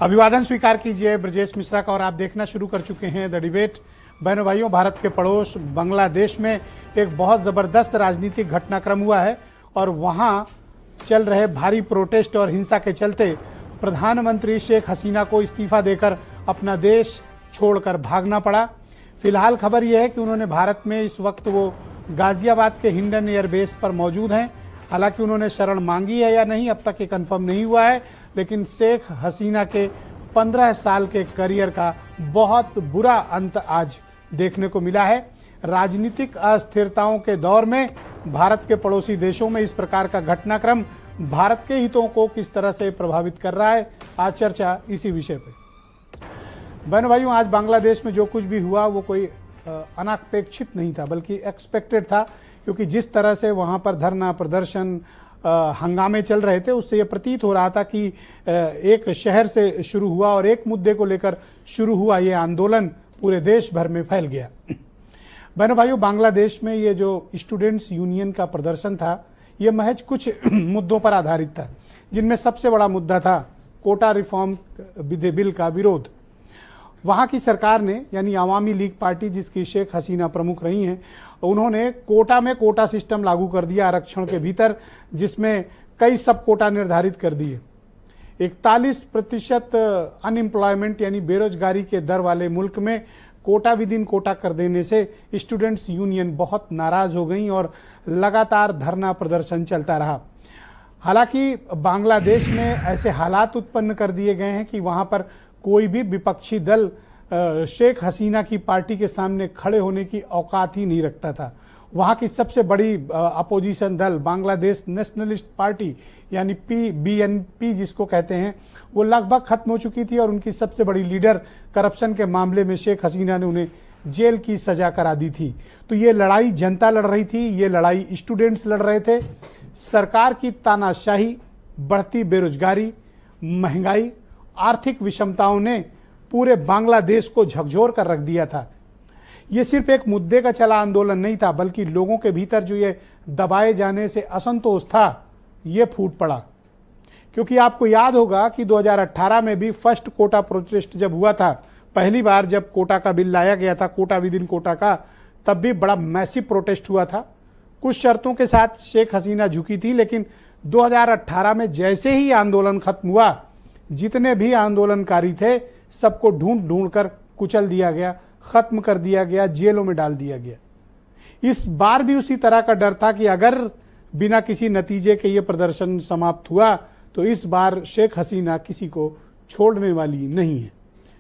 अभिवादन स्वीकार कीजिए ब्रजेश मिश्रा का। और आप देखना शुरू कर चुके हैं द डिबेट। बहनों भाइयों, भारत के पड़ोस बांग्लादेश में एक बहुत ज़बरदस्त राजनीतिक घटनाक्रम हुआ है और वहाँ चल रहे भारी प्रोटेस्ट और हिंसा के चलते प्रधानमंत्री शेख हसीना को इस्तीफा देकर अपना देश छोड़कर भागना पड़ा। फिलहाल खबर यह है कि उन्होंने भारत में इस वक्त वो गाजियाबाद के हिंडन एयरबेस पर मौजूद हैं। हालांकि उन्होंने शरण मांगी है या नहीं अब तक ये कंफर्म नहीं हुआ है, लेकिन शेख हसीना के 15 साल के करियर का बहुत बुरा अंत आज देखने को मिला है। राजनीतिक अस्थिरताओं के दौर में भारत के पड़ोसी देशों में इस प्रकार का घटनाक्रम भारत के हितों को किस तरह से प्रभावित कर रहा है, आज चर्चा इसी विषय पे। बहनों भाइयों, आज बांग्लादेश में जो कुछ भी हुआ वो कोई अनपेक्षित नहीं था, बल्कि एक्सपेक्टेड था, क्योंकि जिस तरह से वहाँ पर धरना प्रदर्शन हंगामे चल रहे थे उससे ये प्रतीत हो रहा था कि एक शहर से शुरू हुआ और एक मुद्दे को लेकर शुरू हुआ ये आंदोलन पूरे देश भर में फैल गया। बहनों भाइयों, बांग्लादेश में ये जो स्टूडेंट्स यूनियन का प्रदर्शन था ये महज कुछ मुद्दों पर आधारित था, जिनमें सबसे बड़ा मुद्दा था कोटा रिफॉर्म बिल का विरोध। वहाँ की सरकार ने, यानी आवामी लीग पार्टी जिसकी शेख हसीना प्रमुख रही हैं, उन्होंने कोटा में कोटा सिस्टम लागू कर दिया आरक्षण के भीतर, जिसमें कई सब कोटा निर्धारित कर दिए। 41% अनएम्प्लॉयमेंट यानी बेरोजगारी के दर वाले मुल्क में कोटा विदिन कोटा कर देने से स्टूडेंट्स यूनियन बहुत नाराज हो गई और लगातार धरना प्रदर्शन चलता रहा। हालांकि बांग्लादेश में ऐसे हालात उत्पन्न कर दिए गए हैं कि वहां पर कोई भी विपक्षी दल शेख हसीना की पार्टी के सामने खड़े होने की औकात ही नहीं रखता था। वहाँ की सबसे बड़ी अपोजिशन दल बांग्लादेश नेशनलिस्ट पार्टी यानी BNP जिसको कहते हैं, वो लगभग खत्म हो चुकी थी और उनकी सबसे बड़ी लीडर करप्शन के मामले में शेख हसीना ने उन्हें जेल की सजा करा दी थी। तो ये लड़ाई जनता लड़ रही थी, ये लड़ाई स्टूडेंट्स लड़ रहे थे। सरकार की तानाशाही, बढ़ती बेरोजगारी, महंगाई, आर्थिक विषमताओं ने पूरे बांग्लादेश को झकझोर कर रख दिया था। ये सिर्फ एक मुद्दे का चला आंदोलन नहीं था, बल्कि लोगों के भीतर जो ये दबाए जाने से असंतोष था ये फूट पड़ा। क्योंकि आपको याद होगा कि 2018 में भी फर्स्ट कोटा प्रोटेस्ट जब हुआ था, पहली बार जब कोटा का बिल लाया गया था, कोटा विदिन कोटा का, तब भी बड़ा मैसिव प्रोटेस्ट हुआ था। कुछ शर्तों के साथ शेख हसीना झुकी थी, लेकिन 2018 में जैसे ही आंदोलन खत्म हुआ, जितने भी आंदोलनकारी थे सबको ढूंढ ढूंढ कर कुचल दिया गया, खत्म कर दिया गया, जेलों में डाल दिया गया। इस बार भी उसी तरह का डर था कि अगर बिना किसी नतीजे के ये प्रदर्शन समाप्त हुआ तो इस बार शेख हसीना किसी को छोड़ने वाली नहीं है।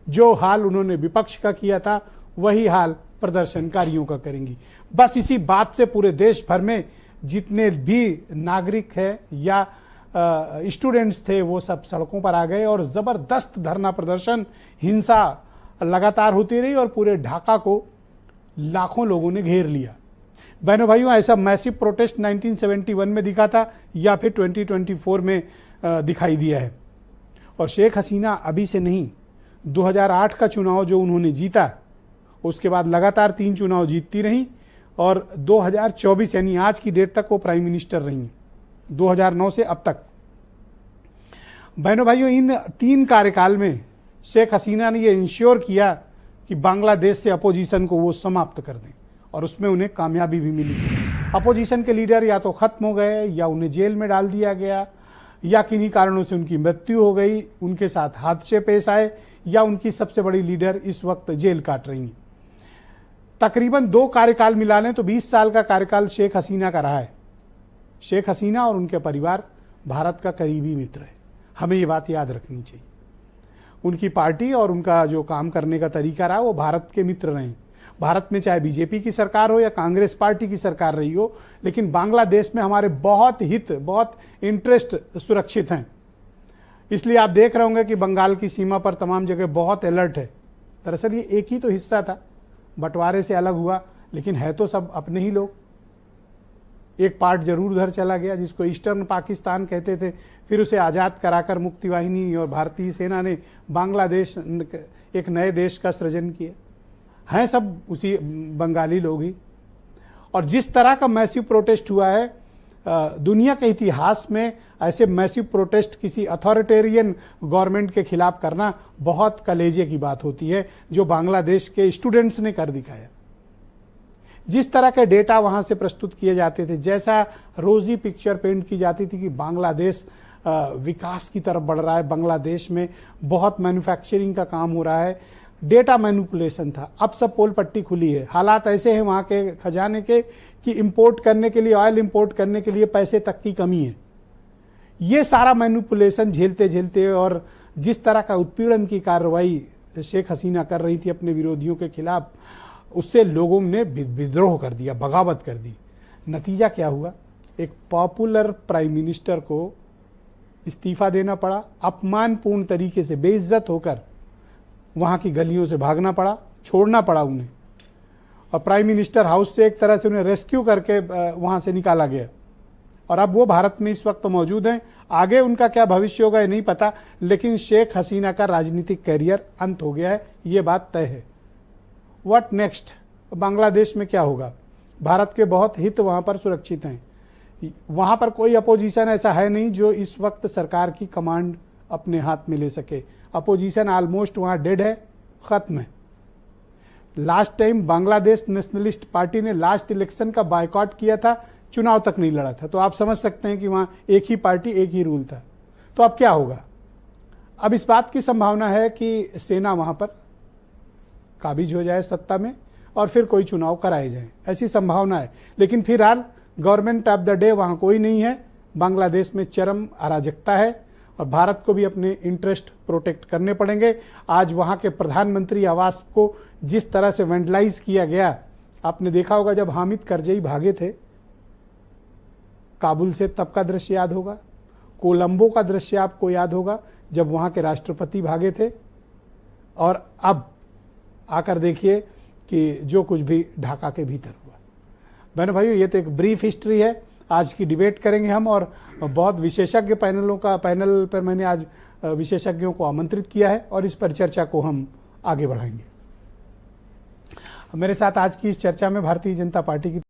जो हाल उन्होंने विपक्ष का किया था वही हाल प्रदर्शनकारियों का करेंगी। बस इसी बात से पूरे देश भर में जितने भी नागरिक है या स्टूडेंट्स थे वो सब सड़कों पर आ गए और जबरदस्त धरना प्रदर्शन, हिंसा लगातार होती रही और पूरे ढाका को लाखों लोगों ने घेर लिया। बहनों भाइयों, ऐसा मैसिव प्रोटेस्ट 1971 में दिखा था या फिर 2024 में दिखाई दिया है। और शेख हसीना अभी से नहीं, 2008 का चुनाव जो उन्होंने जीता उसके बाद लगातार 3 चुनाव जीतती रहीं और 2024 यानी आज की डेट तक वो प्राइम मिनिस्टर रही, 2009 से अब तक। बहनों भाइयों, इन 3 कार्यकाल में शेख हसीना ने ये इंश्योर किया कि बांग्लादेश से अपोजिशन को वो समाप्त कर दें और उसमें उन्हें कामयाबी भी मिली। अपोजिशन के लीडर या तो खत्म हो गए या उन्हें जेल में डाल दिया गया या किन्हीं कारणों से उनकी मृत्यु हो गई, उनके साथ हादसे पेश आए या उनकी सबसे बड़ी लीडर इस वक्त जेल काट रही हैं। तकरीबन 2 कार्यकाल मिला लें तो 20 साल का कार्यकाल शेख हसीना का रहा है। शेख हसीना और उनके परिवार भारत का करीबी मित्र है, हमें ये बात याद रखनी चाहिए। उनकी पार्टी और उनका जो काम करने का तरीका रहा वो भारत के मित्र रहे। भारत में चाहे बीजेपी की सरकार हो या कांग्रेस पार्टी की सरकार रही हो, लेकिन बांग्लादेश में हमारे बहुत हित, बहुत इंटरेस्ट सुरक्षित हैं। इसलिए आप देख रहे होंगे कि बंगाल की सीमा पर तमाम जगह बहुत अलर्ट है। दरअसल ये एक ही तो हिस्सा था, बंटवारे से अलग हुआ, लेकिन है तो सब अपने ही लोग। एक पार्ट जरूर उधर चला गया जिसको ईस्टर्न पाकिस्तान कहते थे, फिर उसे आज़ाद कराकर मुक्ति वाहिनी और भारतीय सेना ने बांग्लादेश एक नए देश का सृजन किया। हैं सब उसी बंगाली लोग ही। और जिस तरह का मैसिव प्रोटेस्ट हुआ है, दुनिया के इतिहास में ऐसे मैसिव प्रोटेस्ट किसी अथॉरिटेरियन गवर्नमेंट के खिलाफ करना बहुत कलेजे की बात होती है, जो बांग्लादेश के स्टूडेंट्स ने कर दिखाया। जिस तरह के डेटा वहां से प्रस्तुत किए जाते थे, जैसा रोजी पिक्चर पेंट की जाती थी कि बांग्लादेश विकास की तरफ बढ़ रहा है, बांग्लादेश में बहुत मैन्युफैक्चरिंग का काम हो रहा है, डेटा मैनिपुलेशन था। अब सब पोल पट्टी खुली है। हालात ऐसे हैं वहां के खजाने के कि इंपोर्ट करने के लिए, ऑयल इंपोर्ट करने के लिए पैसे तक की कमी है। ये सारा मैनिपुलेशन झेलते झेलते और जिस तरह का उत्पीड़न की कार्रवाई शेख हसीना कर रही थी अपने विरोधियों के खिलाफ, उससे लोगों ने विद्रोह कर दिया, बगावत कर दी। नतीजा क्या हुआ? एक पॉपुलर प्राइम मिनिस्टर को इस्तीफा देना पड़ा, अपमानपूर्ण तरीके से बेइज्जत होकर वहां की गलियों से भागना पड़ा, छोड़ना पड़ा उन्हें, और प्राइम मिनिस्टर हाउस से एक तरह से उन्हें रेस्क्यू करके वहां से निकाला गया। और अब वो भारत में इस वक्त मौजूद हैं। आगे उनका क्या भविष्य होगा ये नहीं पता, लेकिन शेख हसीना का राजनीतिक कैरियर अंत हो गया है, ये बात तय है। What next? बांग्लादेश में क्या होगा? भारत के बहुत हित वहां पर सुरक्षित हैं। वहां पर कोई अपोजिशन ऐसा है नहीं जो इस वक्त सरकार की कमांड अपने हाथ में ले सके। अपोजिशन ऑलमोस्ट वहां डेड है, खत्म है। Last time Bangladesh nationalist party ने लास्ट इलेक्शन का बायकॉट किया था, चुनाव तक नहीं लड़ा था। तो आप समझ सकते हैं कि वहां एक ही पार्टी, एक ही रूल था। तो अब क्या होगा? अब इस बात की संभावना है कि सेना वहां पर काबिज हो जाए सत्ता में और फिर कोई चुनाव कराए जाए, ऐसी संभावना है। लेकिन फिलहाल गवर्नमेंट ऑफ द डे वहां कोई नहीं है। बांग्लादेश में चरम अराजकता है और भारत को भी अपने इंटरेस्ट प्रोटेक्ट करने पड़ेंगे। आज वहां के प्रधानमंत्री आवास को जिस तरह से वेंडलाइज किया गया, आपने देखा होगा जब हामिद करजई भागे थे काबुल से, तब का दृश्य याद होगा। कोलंबो का दृश्य आपको याद होगा जब वहां के राष्ट्रपति भागे थे। और अब आकर देखिए कि जो कुछ भी ढाका के भीतर हुआ। बहनों भाइयों, ये तो एक ब्रीफ हिस्ट्री है। आज की डिबेट करेंगे हम, और बहुत विशेषज्ञ पैनल पर मैंने आज विशेषज्ञों को आमंत्रित किया है और इस पर चर्चा को हम आगे बढ़ाएंगे। मेरे साथ आज की इस चर्चा में भारतीय जनता पार्टी की